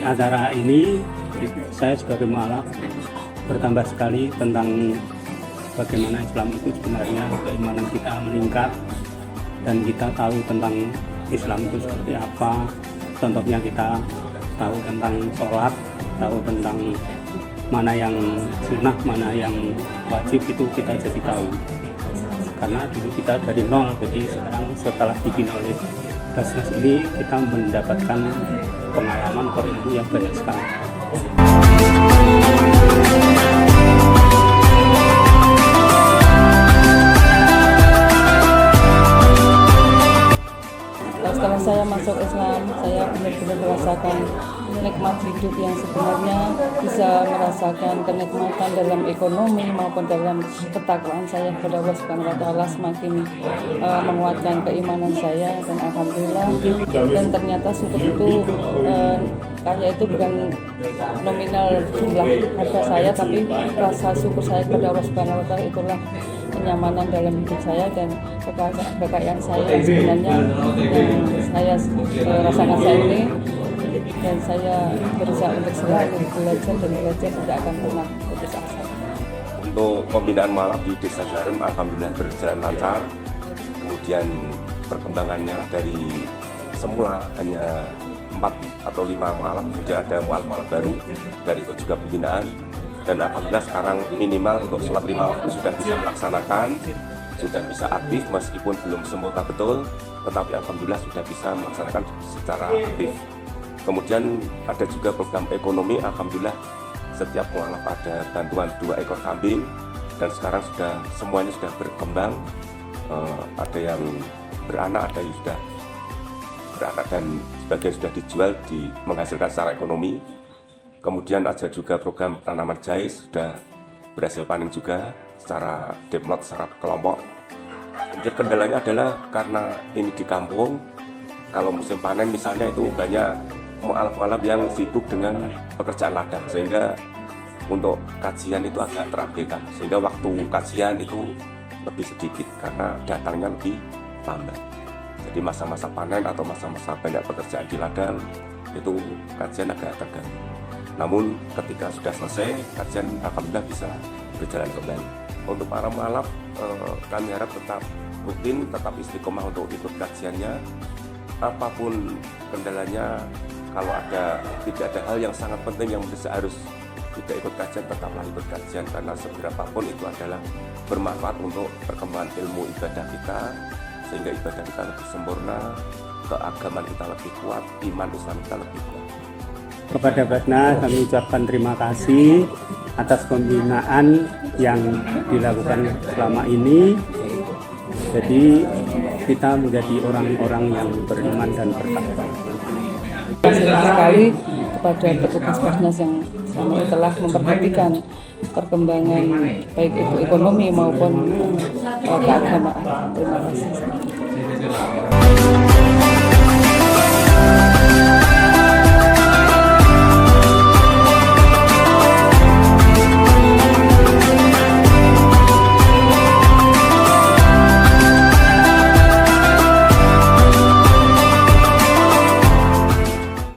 acara ini saya sebagai mualaf bertambah sekali tentang bagaimana Islam itu sebenarnya keimanan kita meningkat dan kita tahu tentang Islam itu seperti apa. Contohnya kita tahu tentang sholat, tahu tentang mana yang sunnah, mana yang wajib, itu kita jadi tahu. Karena dulu kita dari nol, jadi sekarang setelah dibina oleh Basnas ini kita mendapatkan pengalaman ilmu yang banyak sekali. Setelah saya masuk Islam, saya benar-benar merasakan nikmat hidup yang sebenarnya, bisa merasakan kenikmatan dalam ekonomi maupun dalam ketakwaan saya kepada Allah Subhanahu wa Ta'ala, semakin menguatkan keimanan saya, dan alhamdulillah. Dan ternyata syukur itu kaya itu bukan nominal jumlah harga saya, tapi rasa syukur saya kepada Allah Subhanahu wa Ta'ala, itulah kenyamanan dalam hidup saya dan kekayaan saya yang sebenarnya yang saya rasakan saat ini. Dan saya berusaha untuk selalu belajar dan belajar, tidak akan pernah putus asa. Untuk pembinaan mualaf di Desa Jarum alhamdulillah berjalan lancar. Kemudian perkembangannya dari semula hanya 4 atau 5 mualaf, sudah ada mualaf baru, dari itu juga pembinaan. Dan alhamdulillah sekarang minimal untuk sholat 5 waktu sudah bisa melaksanakan, sudah bisa aktif meskipun belum sempurna betul, tetapi alhamdulillah sudah bisa melaksanakan secara aktif. Kemudian ada juga program ekonomi, alhamdulillah setiap mualaf ada bantuan 2 ekor kambing, dan sekarang sudah semuanya sudah berkembang. Ada yang beranak, ada yang sudah beranak dan sebagian sudah dijual, menghasilkan secara ekonomi. Kemudian ada juga program tanaman jahe, sudah berhasil panen juga secara deplot, secara kelompok. Kemudian kendalanya adalah karena ini di kampung, kalau musim panen misalnya itu banyak mualaf-mualaf yang sibuk dengan pekerjaan ladang, sehingga untuk kajian itu agak terabaikan, sehingga waktu kajian itu lebih sedikit karena datangnya lebih lambat. Jadi masa-masa panen atau masa-masa banyak pekerjaan di ladang itu kajian agak terganggu. Namun ketika sudah selesai kajian, alhamdulillah bisa berjalan kembali. Untuk para mualaf, kami harap tetap rutin, tetap istiqomah untuk ikut kajiannya. Apapun kendalanya, kalau tidak ada hal yang sangat penting yang harus tidak ikut kajian, tetaplah ikut kajian, karena seberapapun itu adalah bermanfaat untuk perkembangan ilmu ibadah kita, sehingga ibadah kita lebih sempurna, keagamaan kita lebih kuat, iman Islam kita lebih kuat. Kepada Basnas kami ucapkan terima kasih atas pembinaan yang dilakukan selama ini. Jadi kita menjadi orang-orang yang beriman dan bertakwa. Terima kasih sekali kepada petugas Basnas yang selama ini telah memperhatikan perkembangan baik itu ekonomi maupun keagamaan. Terima kasih.